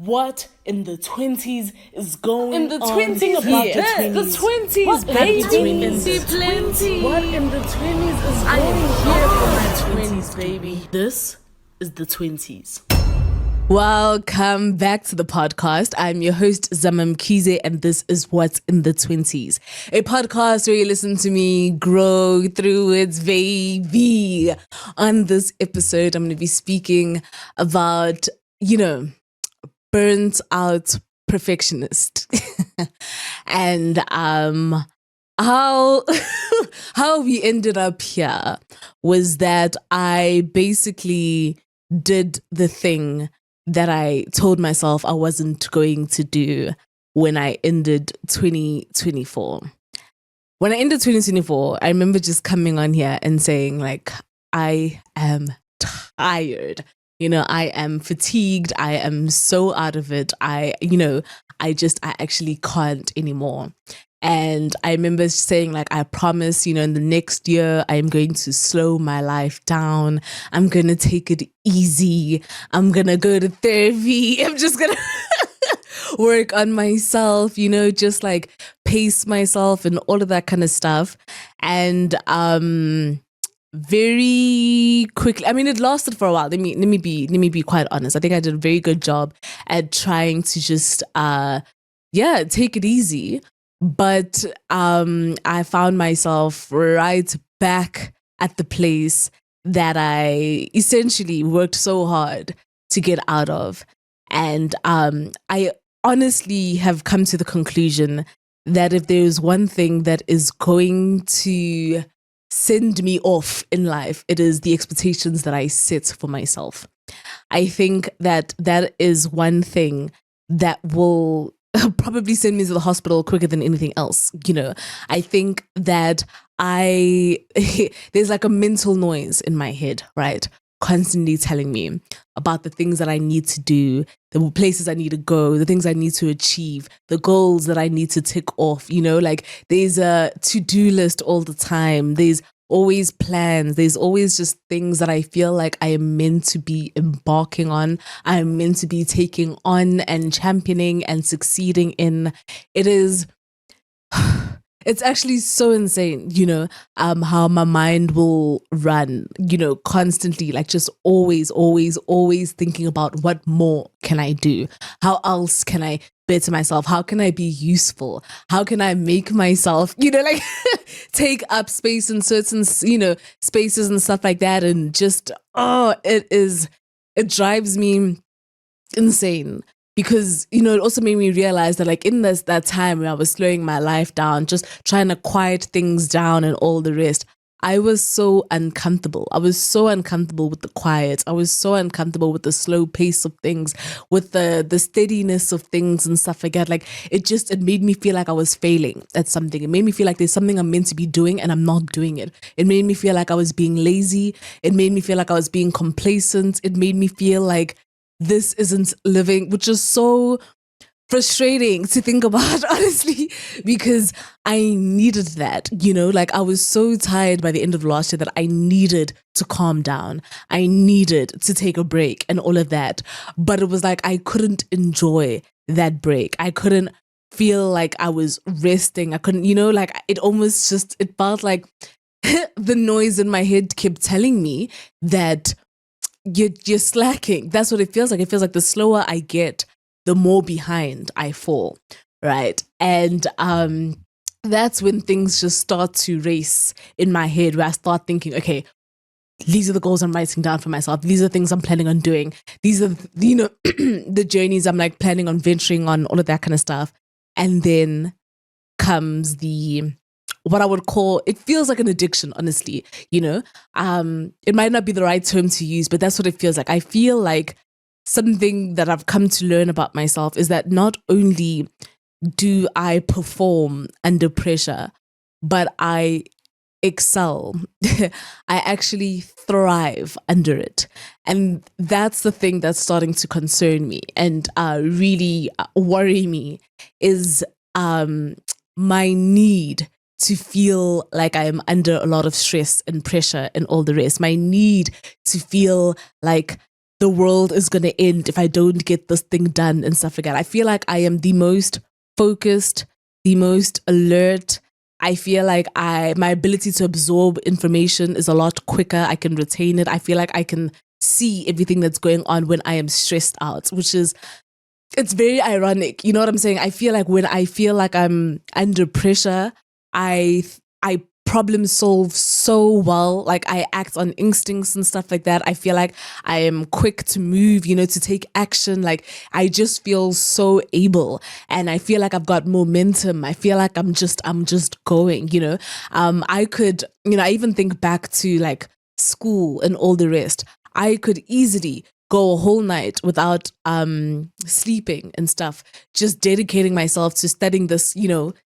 what in the 20s is going in the on? 20s, Think about yeah. the 20s, What baby. Plenty. What in the 20s is I going am on? here for my 20s, baby. This is the 20s. Welcome back to the podcast. I'm your host, Zamam Kize, and this is What's in the 20s, a podcast where you listen to me grow through its baby. On this episode, I'm going to be speaking about, burnt out perfectionist and how how we ended up here was that I basically did the thing that I told myself I wasn't going to do when I ended 2024. When I ended 2024, I remember just coming on here and saying, like, I am tired. I am fatigued. I am so out of it. I actually can't anymore. And I remember saying, like, I promise, in the next year, I'm going to slow my life down. I'm going to take it easy. I'm going to go to therapy. I'm just going to work on myself, just like pace myself and all of that kind of stuff. And very quickly, I mean, it lasted for a while. Let me be quite honest. I think I did a very good job at trying to just take it easy. But I found myself right back at the place that I essentially worked so hard to get out of. And I honestly have come to the conclusion that if there's one thing that is going to send me off in life, it is the expectations that I set for myself. I think that is one thing that will probably send me to the hospital quicker than anything else. I think that there's like a mental noise in my head, right? Constantly telling me about the things that I need to do, the places I need to go, the things I need to achieve, the goals that I need to tick off. Like there's a to-do list all the time. There's always plans. There's always just things that I feel like I am meant to be embarking on. I'm meant to be taking on and championing and succeeding in. It's actually so insane, how my mind will run, constantly, like just always thinking about what more can I do? How else can I better myself? How can I be useful? How can I make myself, like take up space in certain, spaces and stuff like that. And just, it drives me insane. Because, it also made me realize that like in that time where I was slowing my life down, just trying to quiet things down and all the rest, I was so uncomfortable. I was so uncomfortable with the quiet. I was so uncomfortable with the slow pace of things, with the steadiness of things and stuff like that. Like it made me feel like I was failing at something. It made me feel like there's something I'm meant to be doing and I'm not doing it. It made me feel like I was being lazy. It made me feel like I was being complacent. It made me feel like this isn't living, which is so frustrating to think about, honestly, because I needed that, like I was so tired by the end of last year that I needed to calm down. I needed to take a break and all of that. But it was like I couldn't enjoy that break. I couldn't feel like I was resting. I couldn't, like it felt like the noise in my head kept telling me that you're slacking. That's what it feels like. It feels like the slower I get, the more behind I fall, right? And that's when things just start to race in my head, where I start thinking, okay, these are the goals I'm writing down for myself. These are the things I'm planning on doing. These are, the journeys I'm like planning on venturing on, all of that kind of stuff. And then comes what I would call, it feels like an addiction, honestly, it might not be the right term to use, but that's what it feels like. I feel like something that I've come to learn about myself is that not only do I perform under pressure, but I excel. I actually thrive under it. And that's the thing that's starting to concern me and really worry me is my need to feel like I am under a lot of stress and pressure and all the rest. My need to feel like the world is going to end if I don't get this thing done and stuff like that. I feel like I am the most focused, the most alert. I feel like my ability to absorb information is a lot quicker. I can retain it. I feel like I can see everything that's going on when I am stressed out, which is, it's very ironic. You know what I'm saying? I feel like when I feel like I'm under pressure, I problem solve so well. Like I act on instincts and stuff like that. I feel like I am quick to move, to take action. Like I just feel so able, and I feel like I've got momentum. I feel like I'm just going, I could, I even think back to like school and all the rest. I could easily go a whole night without sleeping and stuff, just dedicating myself to studying this,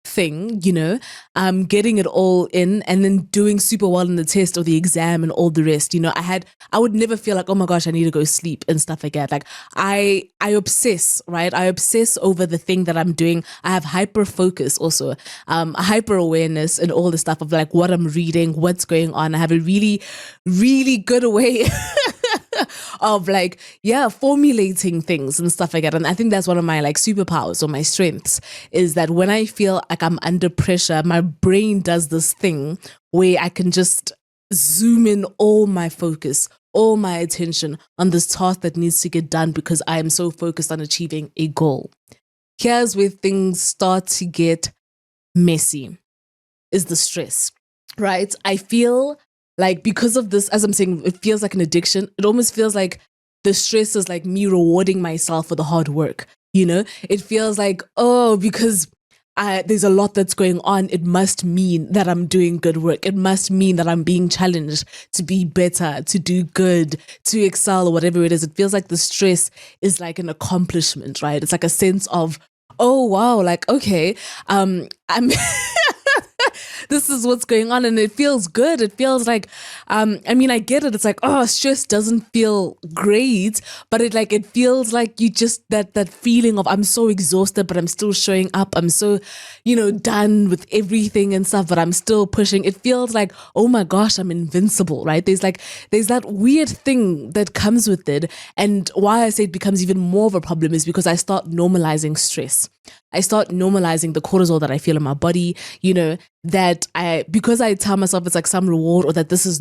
thing, getting it all in, and then doing super well in the test or the exam and all the rest. I would never feel like, oh my gosh, I need to go sleep and stuff like that. Like I obsess, right? I obsess over the thing that I'm doing. I have hyper focus also, hyper awareness and all the stuff of like what I'm reading, what's going on. I have a really, really good way of like, formulating things and stuff like that. And I think that's one of my like superpowers or my strengths, is that when I feel like I'm under pressure, my brain does this thing where I can just zoom in all my focus, all my attention on this task that needs to get done because I am so focused on achieving a goal. Here's where things start to get messy, is the stress, right? I feel like because of this, as I'm saying, it feels like an addiction. It almost feels like the stress is like me rewarding myself for the hard work. It feels like, because there's a lot that's going on, it must mean that I'm doing good work. It must mean that I'm being challenged to be better, to do good, to excel, or whatever it is. It feels like the stress is like an accomplishment, right? It's like a sense of, oh wow, like, okay, I'm this is what's going on, and it feels good. It feels like, I get it. It's like, stress doesn't feel great, but it feels like you just, that feeling of I'm so exhausted, but I'm still showing up. I'm so, done with everything and stuff, but I'm still pushing. It feels like, oh my gosh, I'm invincible, right? There's that weird thing that comes with it. And why I say it becomes even more of a problem is because I start normalizing stress. I start normalizing the cortisol that I feel in my body, that because I tell myself it's like some reward, or that this is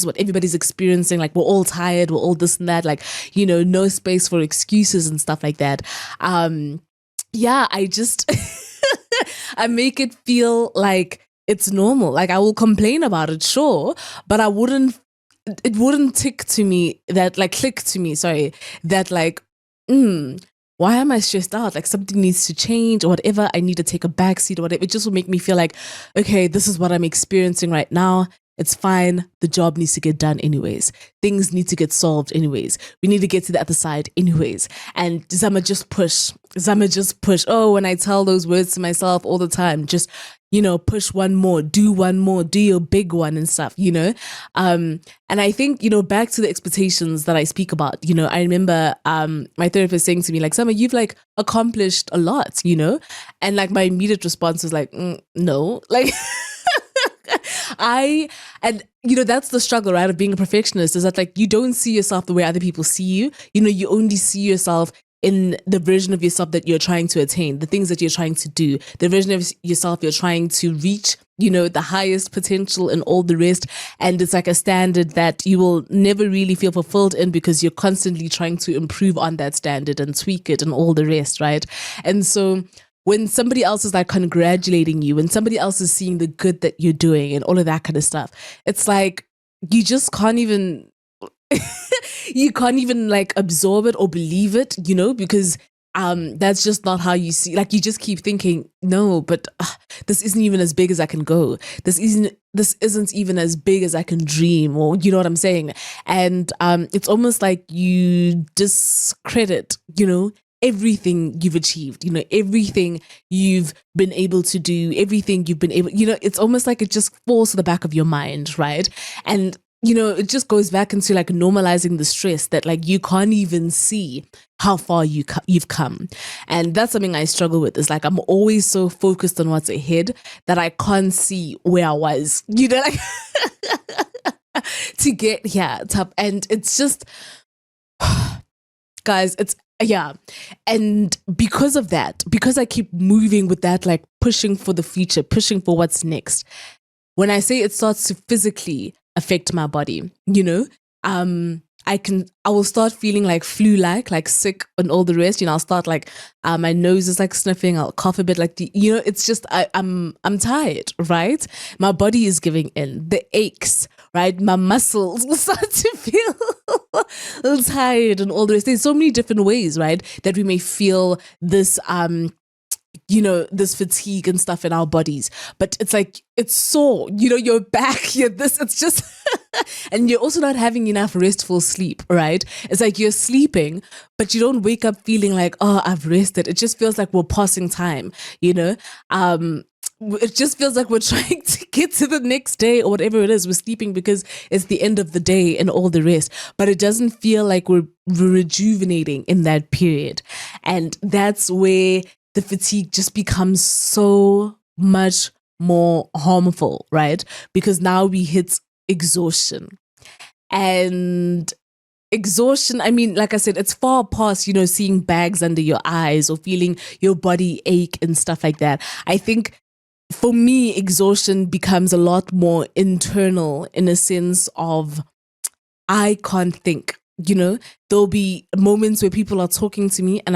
what everybody's experiencing. Like we're all tired, we're all this and that, like, no space for excuses and stuff like that. I just, I make it feel like it's normal. Like I will complain about it, sure, but it wouldn't click to me, that like, why am I stressed out? Like something needs to change or whatever. I need to take a backseat or whatever. It just will make me feel like, okay, this is what I'm experiencing right now. It's fine. The job needs to get done anyways. Things need to get solved anyways. We need to get to the other side anyways. And Zama just push. Oh, when I tell those words to myself all the time, just, push one more, do your big one and stuff, And I think, back to the expectations that I speak about, I remember my therapist saying to me, like, Summer, you've like accomplished a lot, And like my immediate response was like, no, like that's the struggle, right, of being a perfectionist, is that like you don't see yourself the way other people see you. You only see yourself in the version of yourself that you're trying to attain, the things that you're trying to do, the version of yourself you're trying to reach, the highest potential and all the rest. And it's like a standard that you will never really feel fulfilled in because you're constantly trying to improve on that standard and tweak it and all the rest, right? And so when somebody else is like congratulating you, when somebody else is seeing the good that you're doing and all of that kind of stuff, it's like you just can't even like absorb it or believe it, because that's just not how you see. Like you just keep thinking, no, but this isn't even as big as I can go. This isn't even as big as I can dream, or you know what I'm saying? And it's almost like you discredit, everything you've achieved, everything you've been able to do, everything you've been able, it's almost like it just falls to the back of your mind, right? And it just goes back into like normalizing the stress that like you can't even see how far you've come. And that's something I struggle with. Is like I'm always so focused on what's ahead that I can't see where I was, like to get here. And it's just, Guys, it's yeah. And because of that, because I keep moving with that, like pushing for the future, pushing for what's next, when I say it starts to physically affect my body, I will start feeling like flu-like sick and all the rest. I'll start like my nose is like sniffing, I'll cough a bit, like it's just I'm tired, right? My body is giving in. The aches, right? My muscles will start to feel tired and all the rest. There's so many different ways, right, that we may feel this this fatigue and stuff in our bodies, but it's like it's sore, your back, it's just and you're also not having enough restful sleep, right? It's like you're sleeping but you don't wake up feeling like, oh, I've rested. It just feels like we're passing time. It just feels like we're trying to get to the next day or whatever it is. We're sleeping because it's the end of the day and all the rest, but it doesn't feel like we're rejuvenating in that period. And that's where the fatigue just becomes so much more harmful, right? Because now we hit exhaustion. And exhaustion, I mean, like I said, it's far past, seeing bags under your eyes or feeling your body ache and stuff like that. I think for me, exhaustion becomes a lot more internal in a sense of I can't think. There'll be moments where people are talking to me and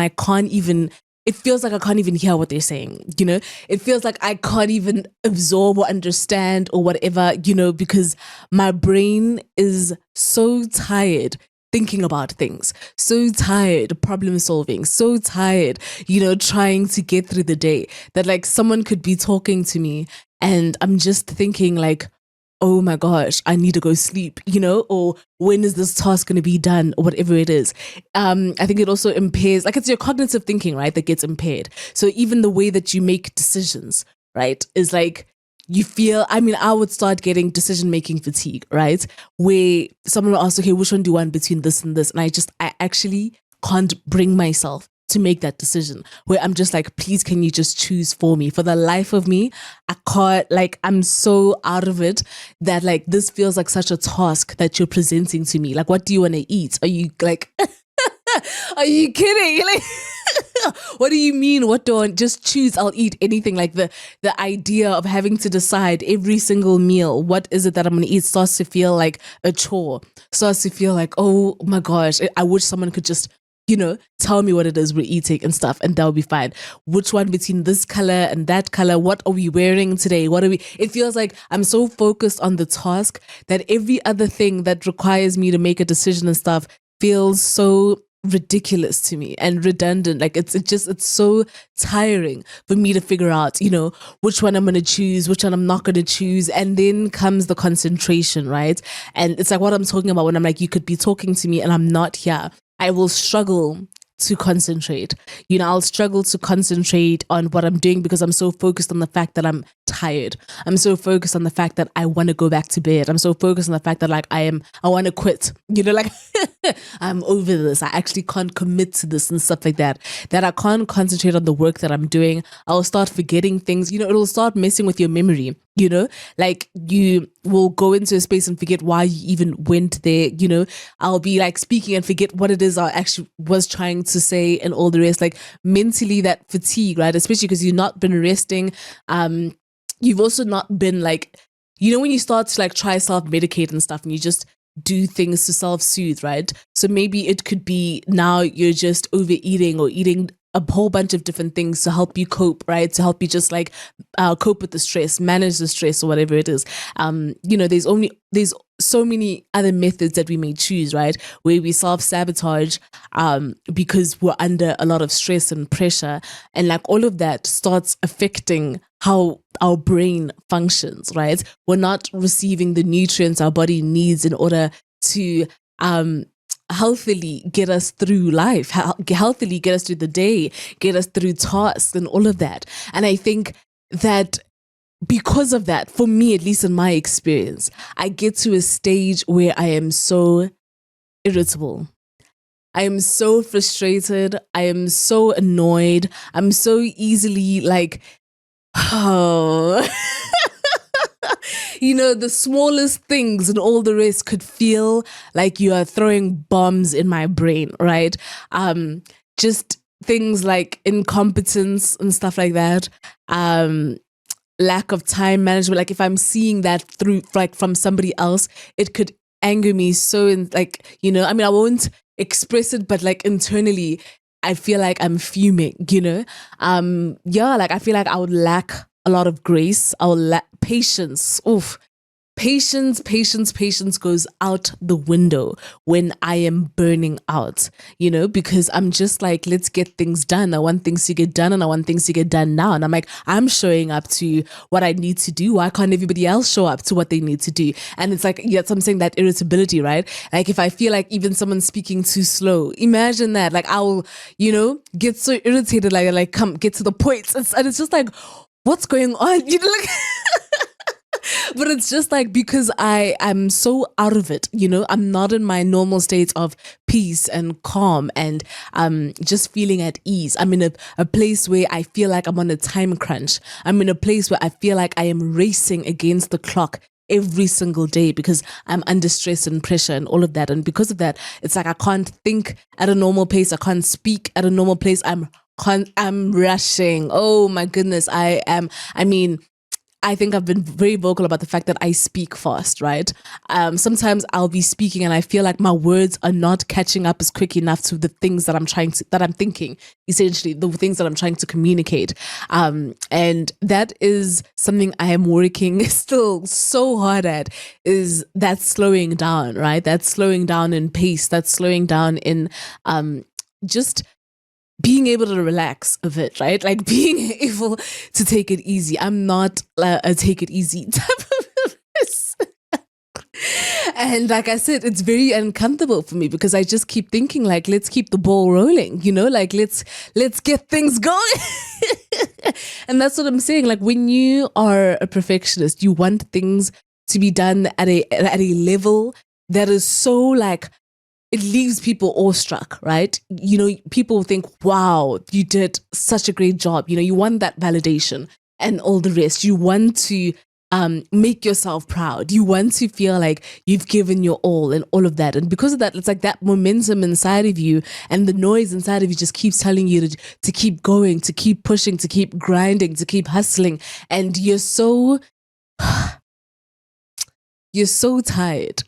it feels like I can't even hear what they're saying. It feels like I can't even absorb or understand or whatever, because my brain is so tired thinking about things, so tired problem solving, so tired, trying to get through the day, that like someone could be talking to me and I'm just thinking like, oh my gosh, I need to go sleep, or when is this task going to be done or whatever it is. I think it also impairs, like it's your cognitive thinking, right, that gets impaired. So even the way that you make decisions, right, is like you feel, I would start getting decision-making fatigue, right, where someone will ask, okay, which one do you want between this and this? And I actually can't bring myself to make that decision, where I'm just like, please, can you just choose for me? For the life of me, I can't, like, I'm so out of it that like, this feels like such a task that you're presenting to me. Like, what do you want to eat? Are you like, are you kidding? Like, what do you mean? What do I just choose? I'll eat anything. Like the idea of having to decide every single meal, what is it that I'm going to eat, starts to feel like a chore, starts to feel like, oh my gosh, I wish someone could just tell me what it is we're eating and stuff, and that'll be fine. Which one between this color and that color? What are we wearing today? It feels like I'm so focused on the task that every other thing that requires me to make a decision and stuff feels so ridiculous to me and redundant. Like it's so tiring for me to figure out, which one I'm going to choose, which one I'm not going to choose. And then comes the concentration, right? And it's like what I'm talking about when I'm like, you could be talking to me and I'm not here. I will struggle to concentrate. I'll struggle to concentrate on what I'm doing because I'm so focused on the fact that I'm tired. I'm so focused on the fact that I want to go back to bed. I'm so focused on the fact that like I want to quit. Like I'm over this. I actually can't commit to this and stuff like that. That I can't concentrate on the work that I'm doing. I'll start forgetting things. It'll start messing with your memory. Like you will go into a space and forget why you even went there. I'll be like speaking and forget what it is I actually was trying to say and all the rest. Like mentally, that fatigue, right? Especially because you've not been resting. You've also not been like, when you start to like try self-medicate and stuff and you just do things to self-soothe, right? So maybe it could be now you're just overeating or eating a whole bunch of different things to help you cope, right? To help you just like cope with the stress, manage the stress or whatever it is. There's so many other methods that we may choose, right? Where we self-sabotage because we're under a lot of stress and pressure. And like all of that starts affecting how our brain functions, right? We're not receiving the nutrients our body needs in order to healthily get us through life, healthily get us through the day, get us through tasks and all of that. And I think that because of that, for me, at least in my experience, I get to a stage where I am so irritable. I am so frustrated. I am so annoyed. I'm so easily like, oh, The smallest things and all the rest could feel like you are throwing bombs in my brain, right? Just things like incompetence and stuff like that. Lack of time management. Like if I'm seeing that through, like from somebody else, it could anger me so I won't express it, but like internally, I feel like I'm fuming, like I feel like I would lack a lot of grace. I will lack patience. Oof. Patience goes out the window when I am burning out, because I'm just like, let's get things done. I want things to get done and I want things to get done now. And I'm like, I'm showing up to what I need to do. Why can't everybody else show up to what they need to do? And it's like, yeah, I'm saying that irritability, right? Like if I feel like even someone's speaking too slow, imagine that. Like I will, get so irritated, like come get to the point. And it's just like, what's going on? Like but it's just like because I'm so out of it, I'm not in my normal state of peace and calm and just feeling at ease. I'm in a place where I feel like I'm on a time crunch. I'm in a place where I feel like I am racing against the clock every single day because I'm under stress and pressure and all of that. And because of that, it's like I can't think at a normal pace. I can't speak at a normal pace. I'm rushing. Oh my goodness. I think I've been very vocal about the fact that I speak fast, right? Sometimes I'll be speaking and I feel like my words are not catching up as quick enough to the things that I'm thinking, essentially, the things that I'm trying to communicate. And that is something I am working still so hard at, is that slowing down, right? That's slowing down in pace, that's slowing down in just being able to relax a bit, right? Like being able to take it easy. I'm not a take it easy type of person. And like I said, it's very uncomfortable for me because I just keep thinking like, let's keep the ball rolling, like let's get things going. And that's what I'm saying. Like when you are a perfectionist, you want things to be done at a level that is so like, it leaves people awestruck, right? People think, wow, you did such a great job. You want that validation and all the rest. You want to make yourself proud. You want to feel like you've given your all and all of that. And because of that, it's like that momentum inside of you and the noise inside of you just keeps telling you to keep going, to keep pushing, to keep grinding, to keep hustling. And you're so tired,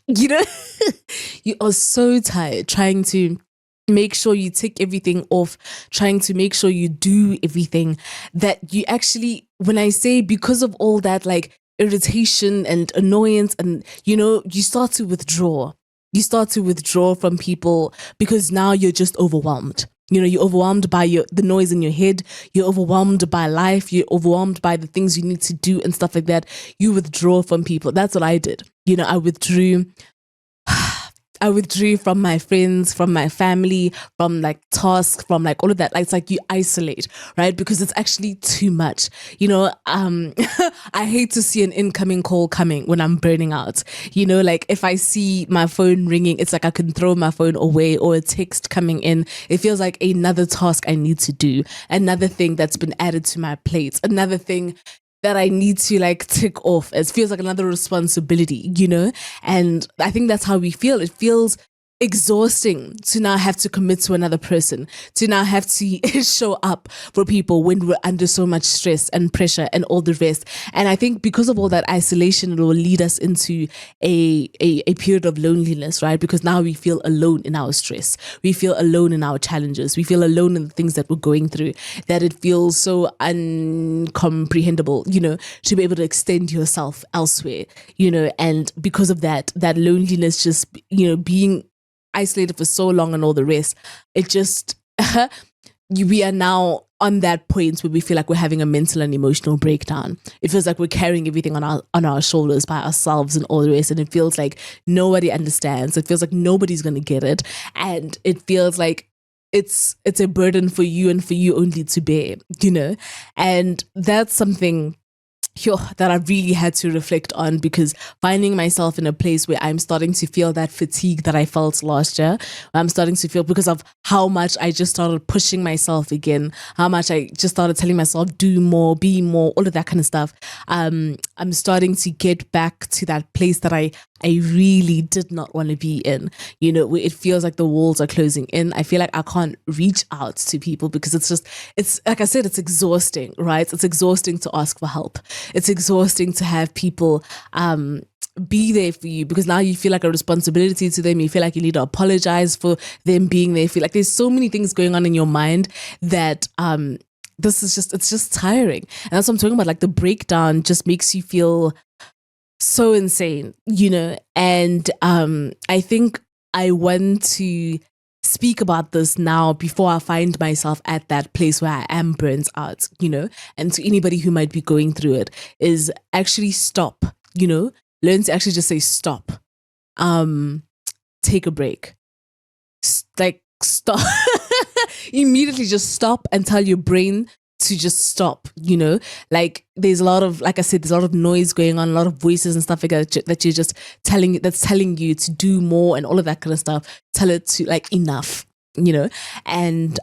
you are so tired trying to make sure you tick everything off, trying to make sure you do everything that you actually, when I say because of all that like irritation and annoyance and, you start to withdraw. You start to withdraw from people because now you're just overwhelmed. You're overwhelmed by the noise in your head. You're overwhelmed by life. You're overwhelmed by the things you need to do and stuff like that. You withdraw from people. That's what I did. I withdrew from my friends, from my family, from like tasks, from like all of that. Like it's like you isolate, right? Because it's actually too much. I hate to see an incoming call coming when I'm burning out. Like if I see my phone ringing, it's like I can throw my phone away, or a text coming in. It feels like another task I need to do, another thing that's been added to my plate, another thing that I need to like tick off. It feels like another responsibility, And I think that's how we feel. It feels exhausting to now have to commit to another person, to now have to show up for people when we're under so much stress and pressure and all the rest. And I think because of all that isolation, it will lead us into a period of loneliness, right? Because now we feel alone in our stress. We feel alone in our challenges. We feel alone in the things that we're going through, that it feels so uncomprehendable, to be able to extend yourself elsewhere, and because of that loneliness, just, being isolated for so long and all the rest, it just we are now on that point where we feel like we're having a mental and emotional breakdown. It feels like we're carrying everything on our shoulders by ourselves and all the rest, and it feels like nobody understands. It feels like nobody's going to get it, and it feels like it's a burden for you and for you only to bear, and that's something that I really had to reflect on, because finding myself in a place where I'm starting to feel that fatigue that I felt last year. I'm starting to feel, because of how much I just started pushing myself again, how much I just started telling myself, do more, be more, all of that kind of stuff. I'm starting to get back to that place that I really did not want to be in, where it feels like the walls are closing in. I feel like I can't reach out to people because it's like I said, it's exhausting, right? It's exhausting to ask for help. It's exhausting to have people be there for you, because now you feel like a responsibility to them. You feel like you need to apologize for them being there. You feel like there's so many things going on in your mind that it's just tiring. And that's what I'm talking about. Like, the breakdown just makes you feel so insane, and I think I want to speak about this now before I find myself at that place where I am burnt out, and to anybody who might be going through it, is actually stop, learn to actually just say stop, take a break, stop. Immediately just stop and tell your brain to just stop, like there's a lot of, like I said, there's a lot of noise going on, a lot of voices and stuff like that you're just that's telling you to do more and all of that kind of stuff. Tell it to, like, enough, and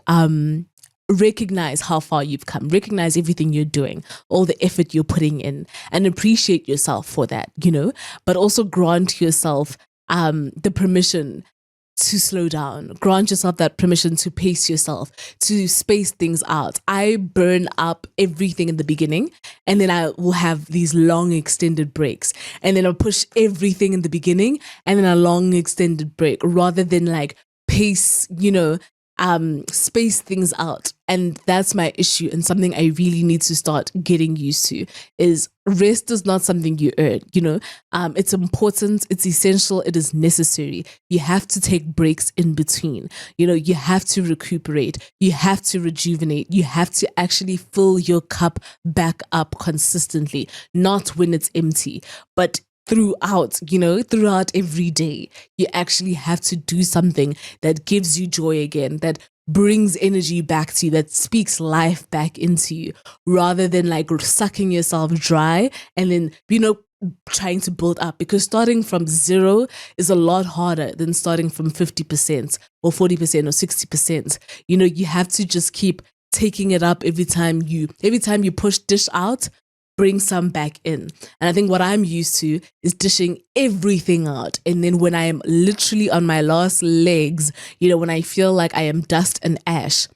recognize how far you've come, recognize everything you're doing, all the effort you're putting in, and appreciate yourself for that, but also grant yourself the permission to slow down. Grant yourself that permission to pace yourself, to space things out. I burn up everything in the beginning, and then I will have these long extended breaks, and then I'll push everything in the beginning and then a long extended break, rather than like pace, space things out. And that's my issue, and something I really need to start getting used to is rest is not something you earn, it's important, it's essential, it is necessary. You have to take breaks in between, you have to recuperate, you have to rejuvenate, you have to actually fill your cup back up consistently, not when it's empty, but throughout every day. You actually have to do something that gives you joy again, that brings energy back to you, that speaks life back into you, rather than like sucking yourself dry and then, trying to build up. Because starting from zero is a lot harder than starting from 50% or 40% or 60%. You have to just keep taking it up every time you push dish out, bring some back in. And I think what I'm used to is dishing everything out. And then when I am literally on my last legs, when I feel like I am dust and ash,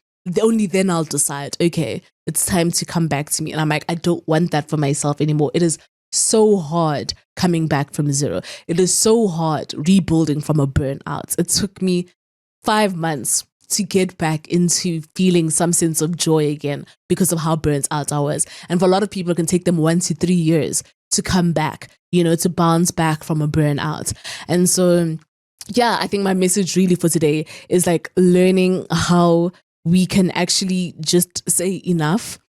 only then I'll decide, okay, it's time to come back to me. And I'm like, I don't want that for myself anymore. It is so hard coming back from zero. It is so hard rebuilding from a burnout. It took me 5 months to get back into feeling some sense of joy again because of how burnt out I was. And for a lot of people, it can take them 1 to 3 years to come back, to bounce back from a burnout. And so, I think my message really for today is like learning how we can actually just say enough,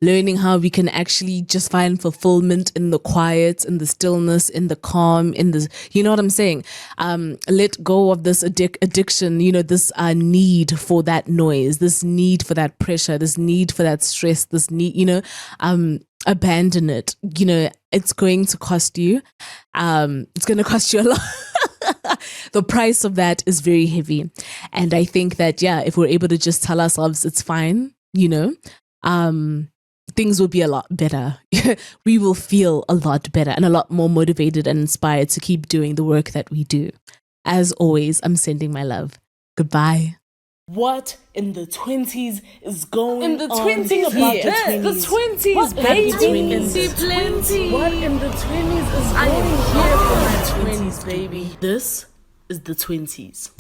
learning how we can actually just find fulfillment in the quiet, in the stillness, in the calm, in the, you know what I'm saying? Let go of this addiction, this need for that noise, this need for that pressure, this need for that stress, this need, abandon it. It's going to cost you. It's going to cost you a lot. The price of that is very heavy. And I think that, if we're able to just tell ourselves it's fine, things will be a lot better. We will feel a lot better and a lot more motivated and inspired to keep doing the work that we do. As always, I'm sending my love. Goodbye. What in the 20s is going In the on? 20s, Think about yes. the 20s. What baby. Plenty. What in the 20s is I going am on? here for my 20s, baby. This is the 20s.